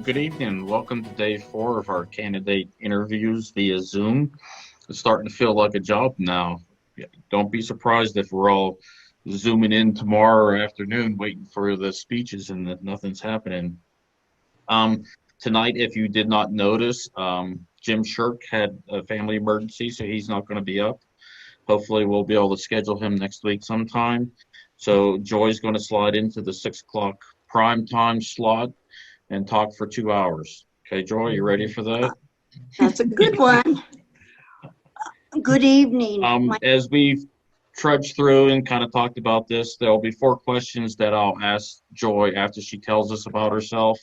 Good evening. Welcome to day 4 of our candidate interviews via Zoom. It's starting to feel like a job now. Don't be surprised if we're all zooming in tomorrow afternoon waiting for the speeches and that nothing's happening. Um, Tonight, if you did not notice, Jim Shirk had a family emergency, so he's not going to be up. Hopefully, we'll be able to schedule him next week sometime. So Joy's going to slide into the 6 o'clock prime time slot and talk for 2 hours. Okay, Joy, you ready for that? That's a good one. Good evening. As we've trudged through and kind of talked about this, there'll be 4 questions that I'll ask Joy after she tells us about herself.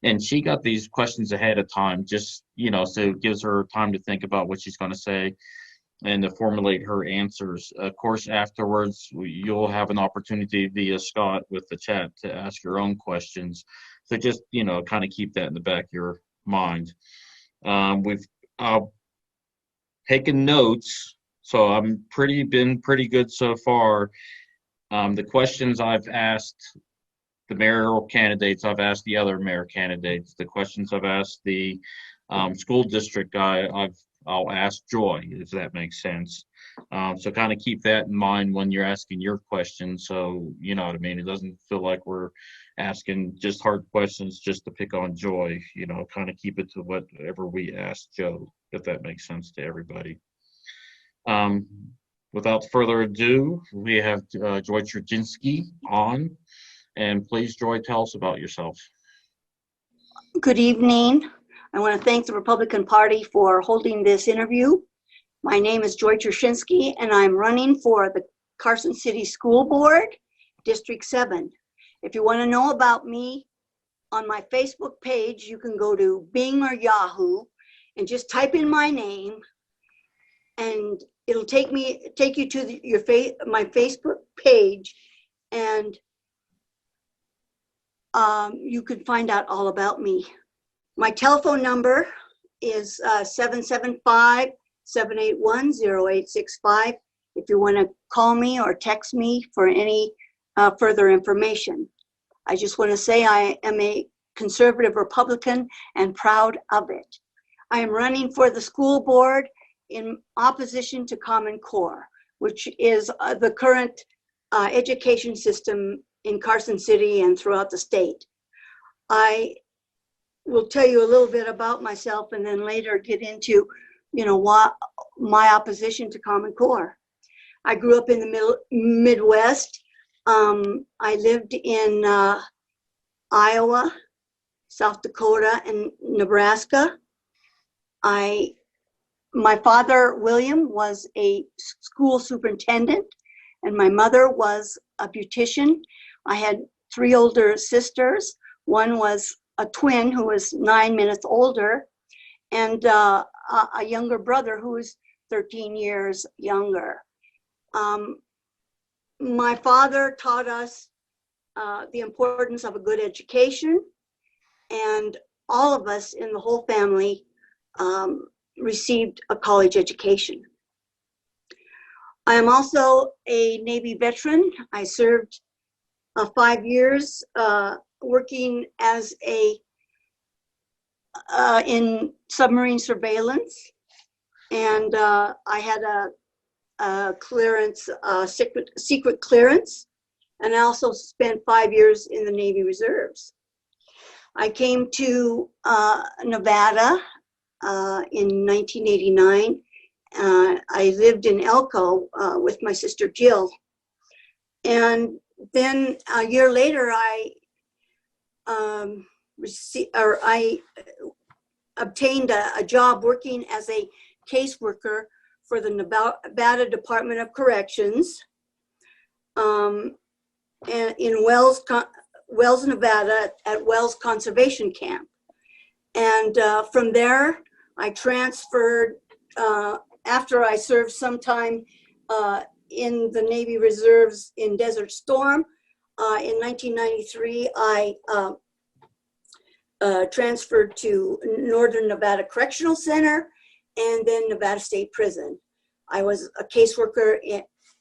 And she got these questions ahead of time, just, so it gives her time to think about what she's going to say and to formulate her answers. Of course, afterwards, you'll have an opportunity via Scott with the chat to ask your own questions. So just, kind of keep that in the back of your mind. We've taken notes, so I'm been pretty good so far. The questions I've asked the mayoral candidates, I've asked the other mayor candidates. The questions I've asked the school district guy, I'll ask Joy, if that makes sense. So kind of keep that in mind when you're asking your questions. So, you know what I mean? It doesn't feel like we're asking just hard questions just to pick on Joy, kind of keep it to whatever we ask Joe, if that makes sense to everybody. Without further ado, we have Joy Trushenski on. And please, Joy, tell us about yourself. Good evening. I want to thank the Republican Party for holding this interview. My name is Joy Trushenski, and I'm running for the Carson City School Board, District 7. If you want to know about me, on my Facebook page, you can go to Bing or Yahoo and just type in my name, and it'll take you to my Facebook page, and you can find out all about me. My telephone number is 775-781-0865 if you want to call me or text me for any further information. I just want to say I am a conservative Republican and proud of it. I am running for the school board in opposition to Common Core, which is the current education system in Carson City and throughout the state. I will tell you a little bit about myself and then later get into, what my opposition to Common Core. I grew up in the Midwest. I lived in Iowa, South Dakota, and Nebraska. My father, William, was a school superintendent, and my mother was a beautician. I had 3 older sisters. One was a twin who was 9 minutes older, and a younger brother who was 13 years younger. My father taught us the importance of a good education, and all of us in the whole family received a college education. I am also a Navy veteran. I served 5 years working as in submarine surveillance, and I had a clearance, secret clearance, and I also spent 5 years in the Navy Reserves. I came to Nevada in 1989. I lived in Elko with my sister Jill, and then a year later I obtained a job working as a caseworker for the Nevada Department of Corrections and in Wells, Nevada at Wells Conservation Camp. And from there, I transferred, after I served some time in the Navy Reserves in Desert Storm. In 1993, I transferred to Northern Nevada Correctional Center and then Nevada State Prison. I was a caseworker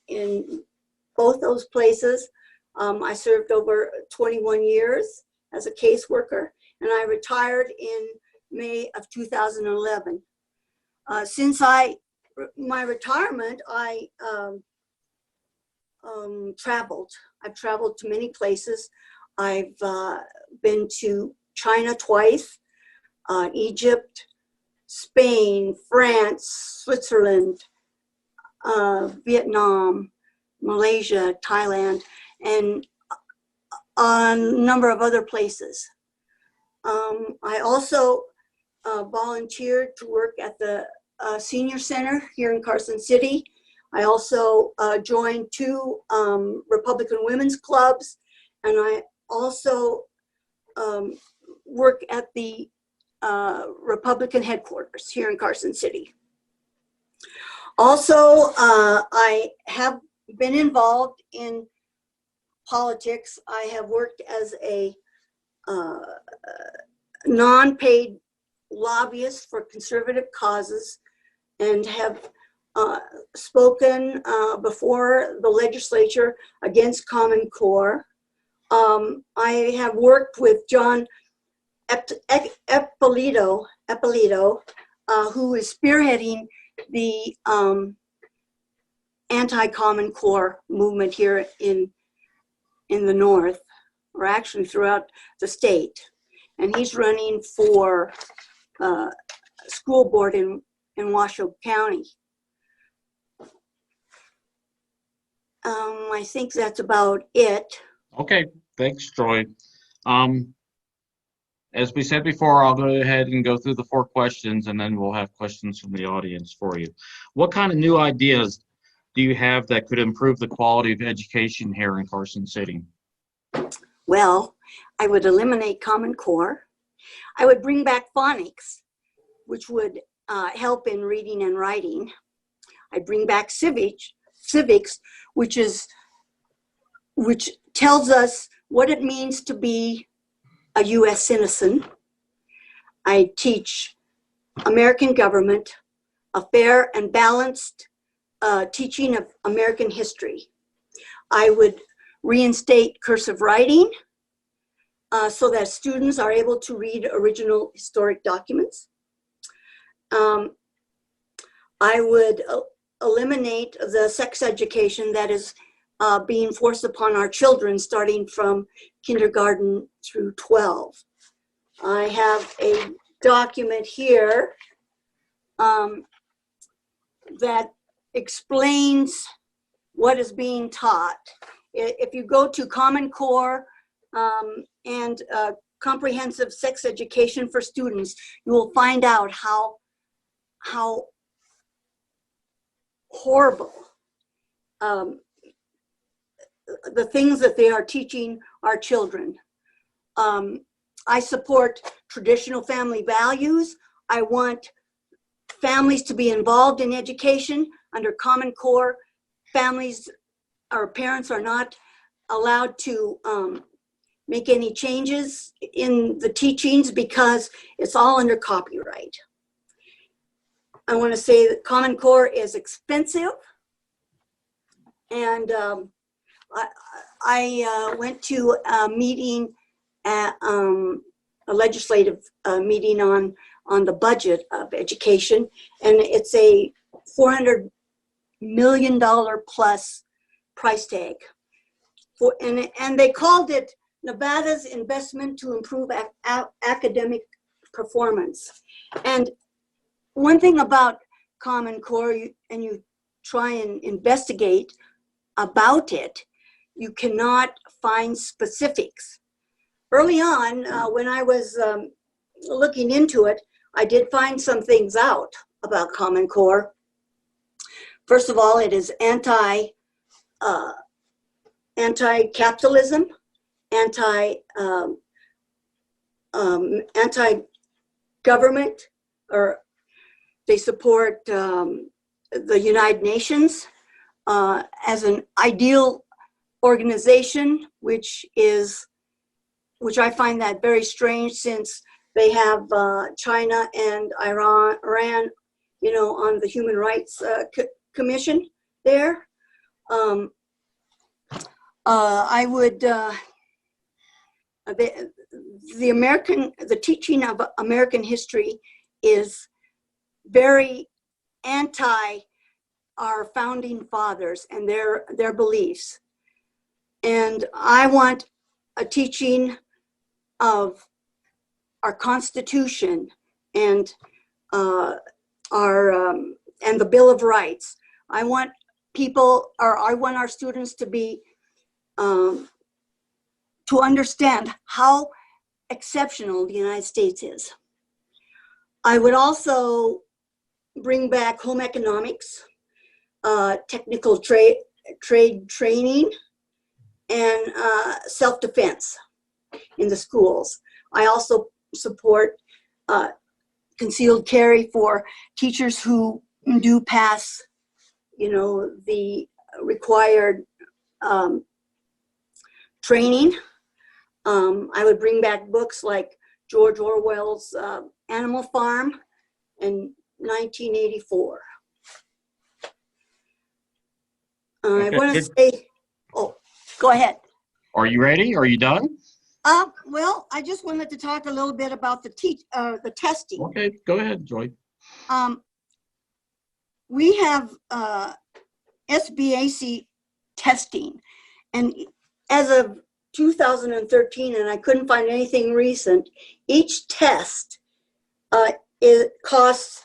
in both those places. I served over 21 years as a caseworker, and I retired in May of 2011. Since my retirement, I traveled. I've traveled to many places. I've been to China twice, Egypt, Spain, France, Switzerland, Vietnam, Malaysia, Thailand, and a number of other places. I also volunteered to work at the senior center here in Carson City. I also joined 2 Republican women's clubs, and I also work at the Republican headquarters here in Carson City. Also, I have been involved in politics. I have worked as a non-paid lobbyist for conservative causes and have spoken before the legislature against Common Core. I have worked with John Eppolito, who is spearheading the anti-Common Core movement here in the North, or actually throughout the state. And he's running for school board in Washoe County. I think that's about it. Okay, thanks, Joy. As we said before, I'll go ahead and go through the 4 questions, and then we'll have questions from the audience for you. What kind of new ideas do you have that could improve the quality of education here in Carson City? Well, I would eliminate Common Core. I would bring back phonics, which would help in reading and writing. I'd bring back civics, which tells us what it means to be a U.S. citizen. I teach American government, a fair and balanced teaching of American history. I would reinstate cursive writing so that students are able to read original historic documents. I would eliminate the sex education that is being forced upon our children starting from kindergarten through 12. I have a document here that explains what is being taught. If you go to Common Core and comprehensive sex education for students, you will find out how horrible the things that they are teaching our children. I support traditional family values. I want families to be involved in education. Under Common Core, families or parents are not allowed to make any changes in the teachings because it's all under copyright. I want to say that Common Core is expensive, and I went to a meeting at a legislative meeting on the budget of education, and it's a $400 million plus price tag. And they called it Nevada's investment to improve academic performance. And one thing about Common Core, and you try and investigate about it, you cannot find specifics. Early on, when I was looking into it, I did find some things out about Common Core. First of all, it is anti-capitalism, anti-government, or they support the United Nations as an ideal organization, which I find that very strange, since they have China and Iran, on the Human Rights Commission there. I would, the teaching of American history is very anti our founding fathers and their beliefs. And I want a teaching of our Constitution and our and the Bill of Rights. I want our students to be to understand how exceptional the United States is. I would also bring back home economics, technical trade training, and self-defense in the schools. I also support concealed carry for teachers who do pass, the required training. I would bring back books like George Orwell's Animal Farm in 1984. I want to say, oh, go ahead. Are you ready? Are you done? Well, I just wanted to talk a little bit about the testing. Okay, go ahead, Joy. We have SBAC testing, and as of 2013, and I couldn't find anything recent, each test it costs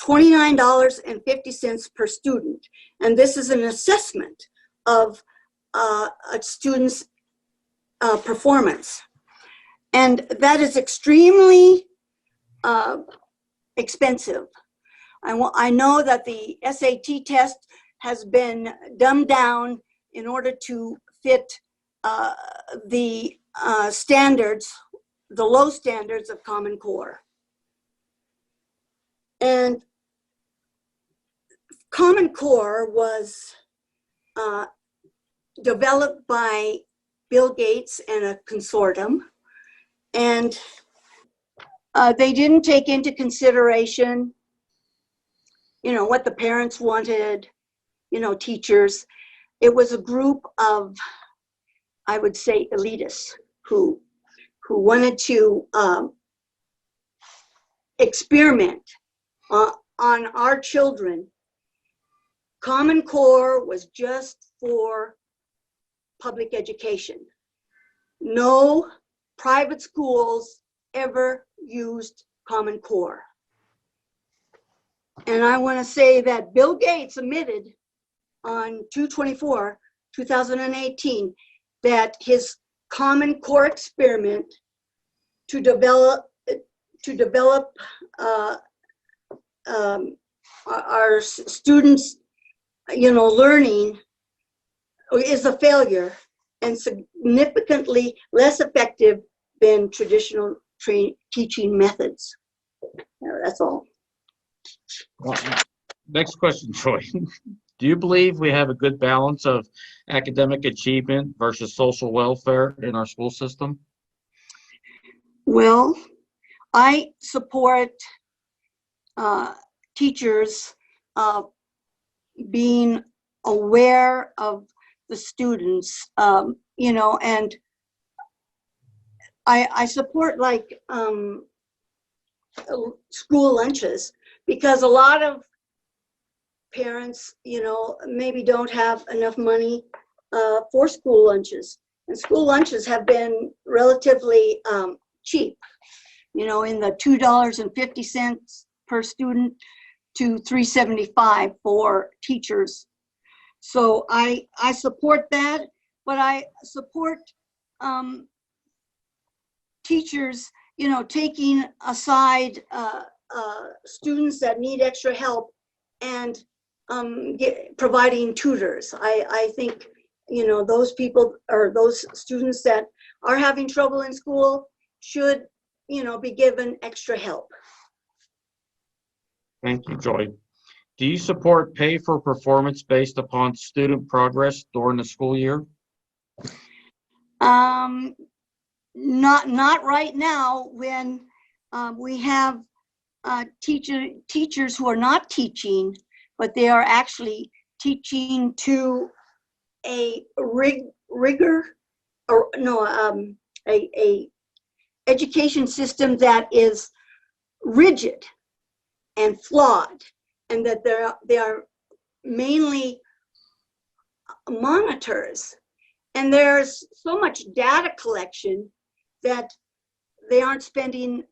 $29.50 per student, and this is an assessment of a student's performance, and that is extremely expensive. I know that the SAT test has been dumbed down in order to fit the standards, the low standards of Common Core. And Common Core was developed by Bill Gates and a consortium, and they didn't take into consideration, what the parents wanted, teachers. It was a group of, I would say, elitists who wanted to experiment on our children. Common Core was just for public education. No private schools ever used Common Core. And I want to say that Bill Gates admitted on 2/24/2018 that his Common Core experiment to develop our students, learning is a failure and significantly less effective than traditional teaching methods. That's all. Well, next question, Joy. Do you believe we have a good balance of academic achievement versus social welfare in our school system? Well, I support teachers being aware of the students, and I support school lunches, because a lot of parents, maybe don't have enough money for school lunches. And school lunches have been relatively cheap, in the $2.50 per student to $3.75 for teachers. So I support that, but I support teachers, taking aside students that need extra help and providing tutors. I think, those people or those students that are having trouble in school should, be given extra help. Thank you, Joy. Do you support pay for performance based upon student progress during the school year? Not right now, when we have teachers who are not teaching, but they are actually teaching to a rigor, or no, a education system that is rigid and flawed, and that they are mainly monitors. And there's so much data collection that they aren't spending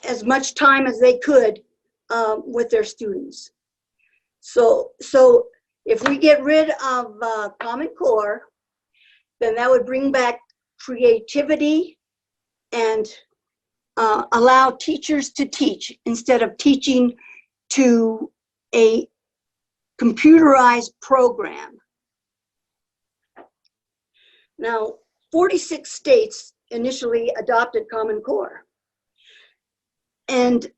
as much time as they could with their students. So if we get rid of Common Core, then that would bring back creativity and allow teachers to teach instead of teaching to a computerized program. Now, 46 states initially adopted Common Core, and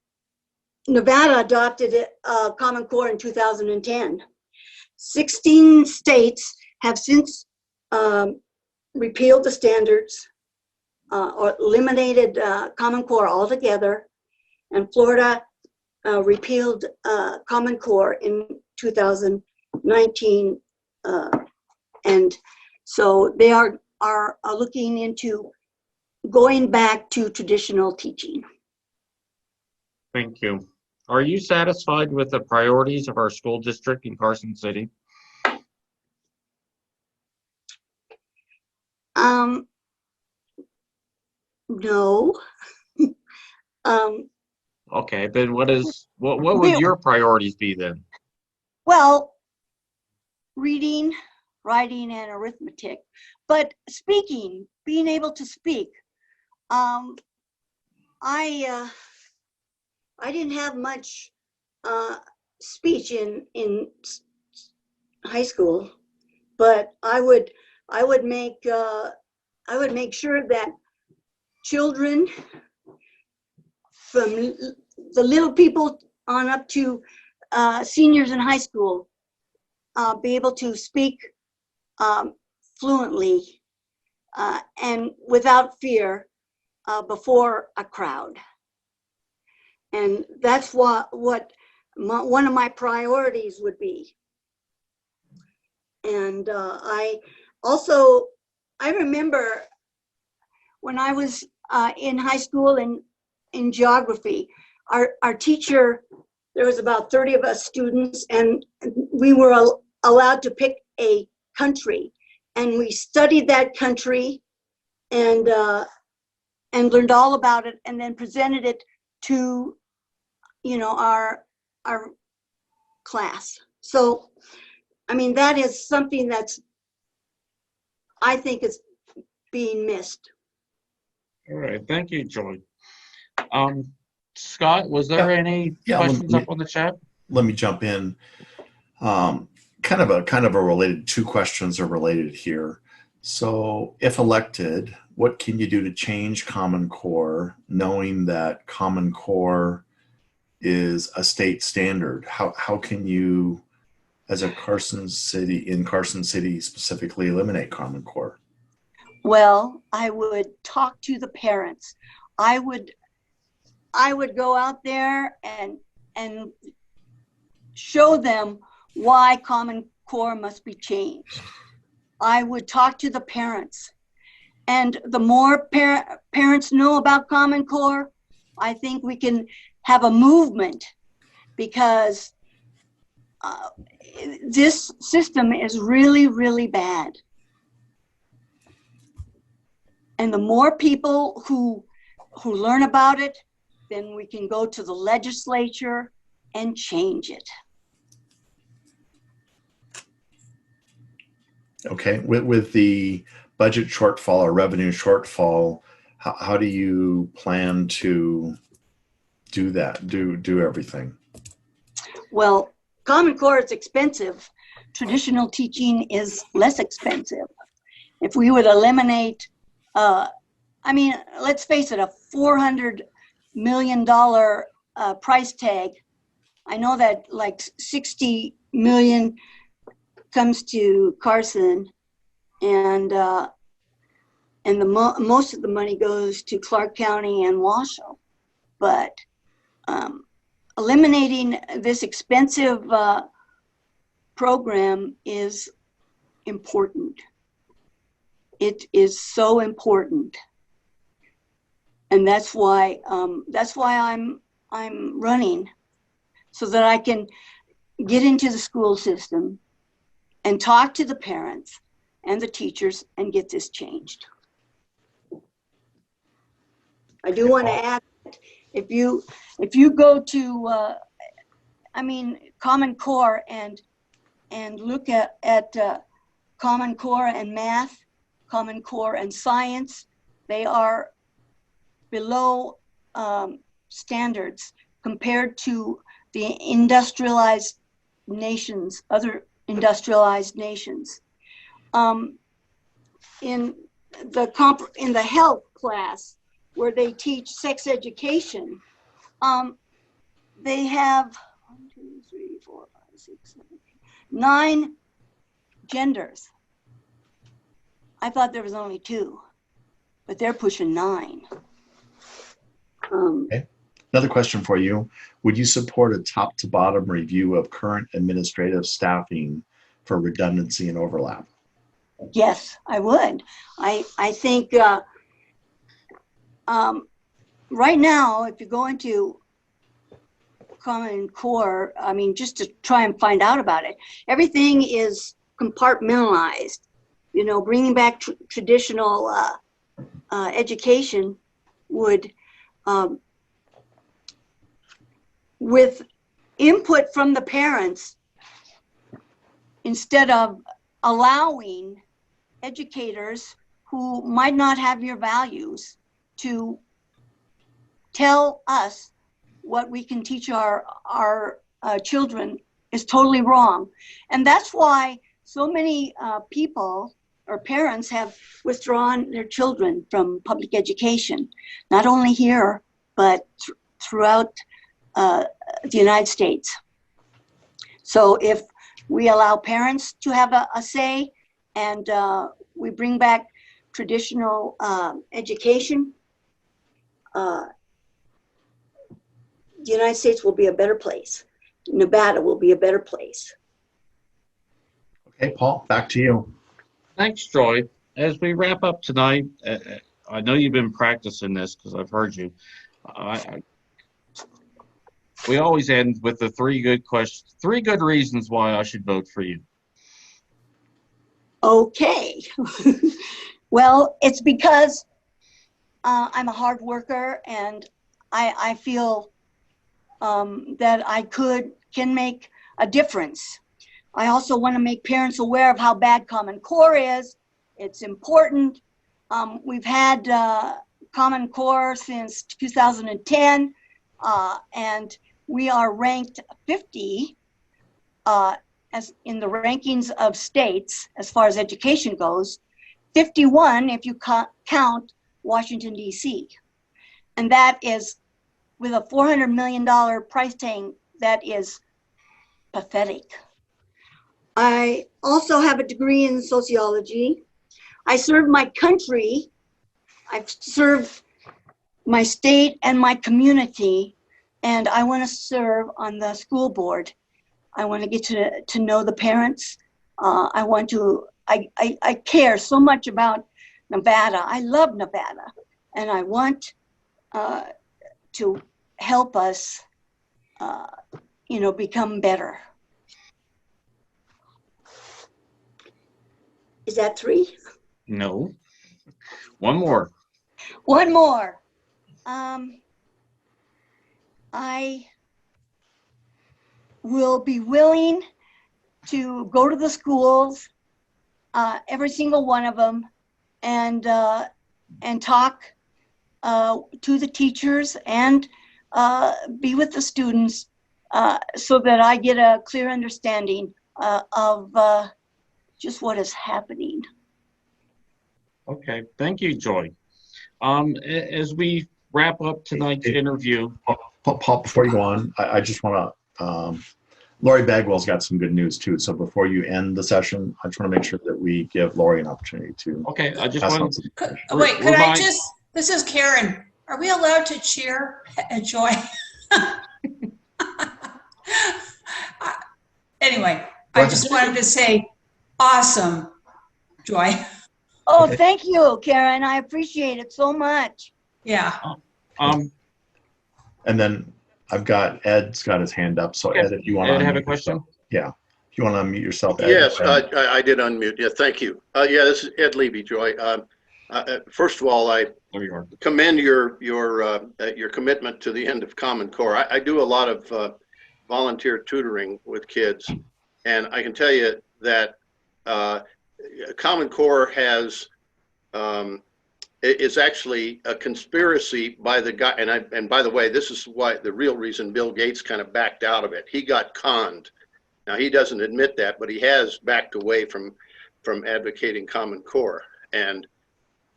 Nevada adopted Common Core in 2010. 16 states have since repealed the standards or eliminated Common Core altogether, and Florida repealed Common Core in 2019, and so they are looking into going back to traditional teaching. Thank you. Are you satisfied with the priorities of our school district in Carson City? No. Okay, then what would your priorities be then? Well, reading, writing, and arithmetic, but speaking, being able to speak. I didn't have much speech in high school, but I would make sure that children from the little people on up to seniors in high school be able to speak fluently and without fear before a crowd. And that's one of my priorities would be. And I remember when I was in high school in geography, our teacher, there was about 30 of us students, and we were allowed to pick a country, and we studied that country and learned all about it, and then presented it to our class. So I mean, that is something that's, I think, is being missed. All right, thank you, Joy. Scott, was there any questions up on the chat? Let me jump in. Kind of a related, two questions are related here. So if elected, what can you do to change Common Core, knowing that Common Core is a state standard? How can you, as a Carson City specifically, eliminate Common Core? Well, I would talk to the parents. I would go out there and show them why Common Core must be changed. I would talk to the parents, and the more parents know about Common Core, I think we can have a movement, because this system is really, really bad. And the more people who learn about it, then we can go to the legislature and change it. Okay, with the budget shortfall or revenue shortfall, how do you plan to do that, do everything? Well, Common Core is expensive. Traditional teaching is less expensive. If we would eliminate, I mean, let's face it, a $400 million price tag. I know that like 60 million comes to Carson, and most of the money goes to Clark County and Washoe. But eliminating this expensive program is important. It is so important. And that's why I'm running, so that I can get into the school system and talk to the parents and the teachers and get this changed. I do want to add, if you go to, Common Core and look at Common Core and math, Common Core and science, they are below standards compared to the industrialized nations, other industrialized nations. In the health class, where they teach sex education, they have 1, 2, 3, 4, 5, 6, 7, 8, 9 genders. I thought there was only 2, but they're pushing 9. Okay. Another question for you. Would you support a top to bottom review of current administrative staffing for redundancy and overlap? Yes, I would. I think right now, if you go into Common Core, just to try and find out about it, everything is compartmentalized. Bringing back traditional education would, with input from the parents, instead of allowing educators who might not have your values to tell us what we can teach our children, is totally wrong. And that's why so many people or parents have withdrawn their children from public education, not only here, but throughout the United States. So if we allow parents to have a say, and we bring back traditional education, the United States will be a better place. Nevada will be a better place. Okay, Paul, back to you. Thanks, Joy. As we wrap up tonight, I know you've been practicing this because I've heard you. We always end with the 3 good questions, 3 good reasons why I should vote for you. Okay. Well, it's because I'm a hard worker, and I feel that I can make a difference. I also want to make parents aware of how bad Common Core is. It's important. We've had Common Core since 2010, and we are ranked 50 as in the rankings of states as far as education goes, 51 if you count Washington, D.C. And that is with a $400 million price tag. That is pathetic. I also have a degree in sociology. I served my country. I've served my state and my community, and I want to serve on the school board. I want to get to know the parents. I care so much about Nevada. I love Nevada, and I want to help us, become better. Is that 3? No. One more. One more. I will be willing to go to the schools, every single one of them, and talk to the teachers and be with the students, so that I get a clear understanding of just what is happening. Okay, thank you, Joy. As we wrap up tonight's interview. Paul, before you go on, I just want to, Lori Bagwell's got some good news too. So before you end the session, I just want to make sure that we give Lori an opportunity to. Okay, I just want to. Could I just, this is Karen. Are we allowed to cheer at Joy? Anyway, I just wanted to say, awesome, Joy. Oh, Okay. thank you, Karen. I appreciate it so much. Yeah. And then I've got Ed's got his hand up. So Okay. Ed, if you want to Ed, have a unmute question? yourself. Yeah. If you want to unmute yourself, Ed. Yes, go ahead. I did unmute. Yeah, thank you. Yeah, this is Ed Levy, Joy. First of all, I There you are. commend your commitment to the end of Common Core. I do a lot of volunteer tutoring with kids, and I can tell you that Common Core has is actually a conspiracy by the guy. And by the way, this is why the real reason Bill Gates kind of backed out of it. He got conned. Now he doesn't admit that, but he has backed away from advocating Common Core. And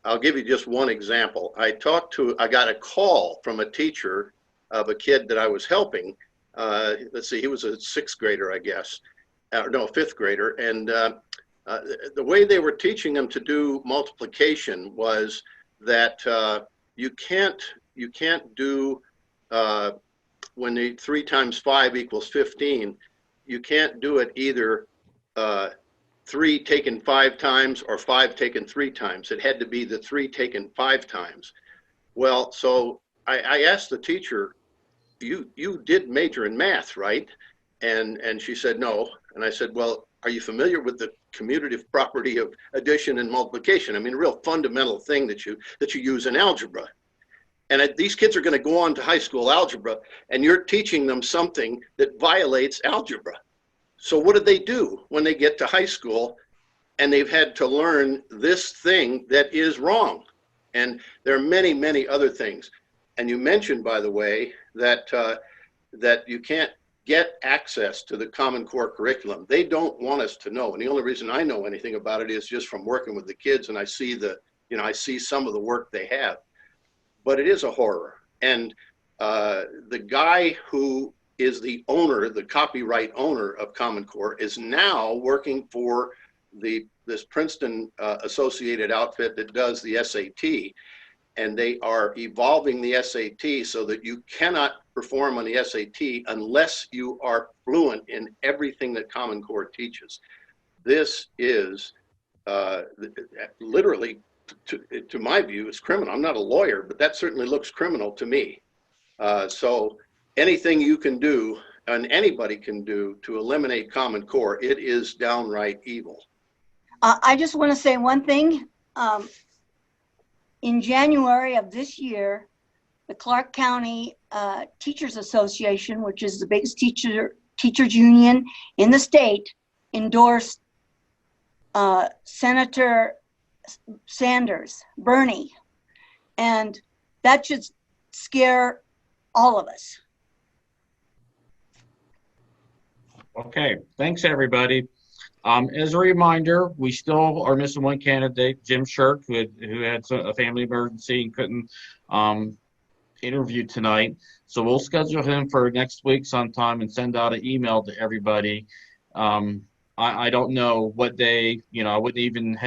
I'll give you just one example. I got a call from a teacher of a kid that I was helping. Let's see, he was a sixth grader, I guess, no, fifth grader. And the way they were teaching him to do multiplication was that you can't do when the 3 times 5 equals 15. You can't do it either 3 taken 5 times or 5 taken 3 times. It had to be the 3 taken 5 times. Well, so I asked the teacher, you did major in math, right? And she said no. And I said, well, are you familiar with the commutative property of addition and multiplication? I mean, a real fundamental thing that you use in algebra. And these kids are going to go on to high school algebra, and you're teaching them something that violates algebra. So what do they do when they get to high school and they've had to learn this thing that is wrong? And there are many, many other things. And you mentioned, by the way, that you can't get access to the Common Core curriculum. They don't want us to know. And the only reason I know anything about it is just from working with the kids, and I see I see some of the work they have. But it is a horror. And the guy who is the owner, the copyright owner of Common Core, is now working for this Princeton associated outfit that does the SAT. And they are evolving the SAT so that you cannot perform on the SAT unless you are fluent in everything that Common Core teaches. This is literally, to my view, is criminal. I'm not a lawyer, but that certainly looks criminal to me. So anything you can do, and anybody can do, to eliminate Common Core, it is downright evil. I just want to say one thing. In January of this year, the Clark County Teachers Association, which is the biggest teachers union in the state, endorsed Senator Sanders, Bernie, and that should scare all of us. Okay, thanks everybody. As a reminder, we still are missing one candidate, Jim Shirk, who had a family emergency and couldn't interview tonight. So we'll schedule him for next week sometime and send out an email to everybody. I don't know what day, I wouldn't even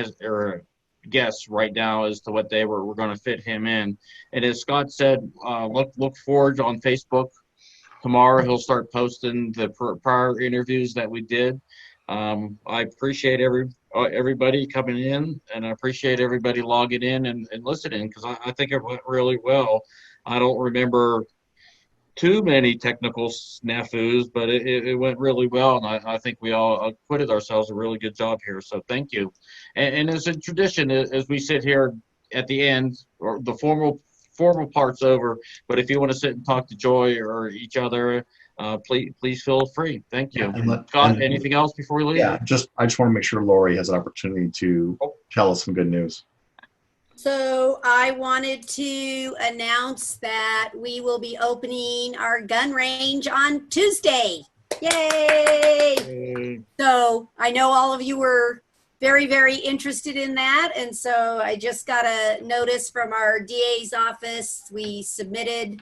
guess right now as to what day we're going to fit him in. And as Scott said, look forward on Facebook. Tomorrow he'll start posting the prior interviews that we did. I appreciate everybody coming in, and I appreciate everybody logging in and listening, because I think it went really well. I don't remember too many technical snafus, but it went really well, and I think we all acquitted ourselves a really good job here. So thank you. And as a tradition, as we sit here at the end, or the formal part's over, but if you want to sit and talk to Joy or each other, please feel free. Thank you. Scott, anything else before we leave? Yeah, I just want to make sure Lori has an opportunity to tell us some good news. So I wanted to announce that we will be opening our gun range on Tuesday. Yay! So I know all of you were very, very interested in that. And so I just got a notice from our DA's office. We submitted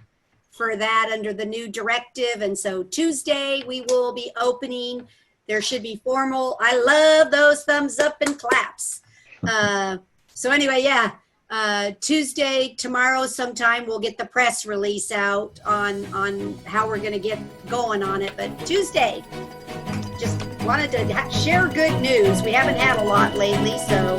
for that under the new directive. And so Tuesday we will be opening. There should be formal. I love those thumbs up and claps. So anyway, yeah. Tuesday, tomorrow sometime, we'll get the press release out on how we're going to get going on it. But Tuesday, just wanted to share good news. We haven't had a lot lately, so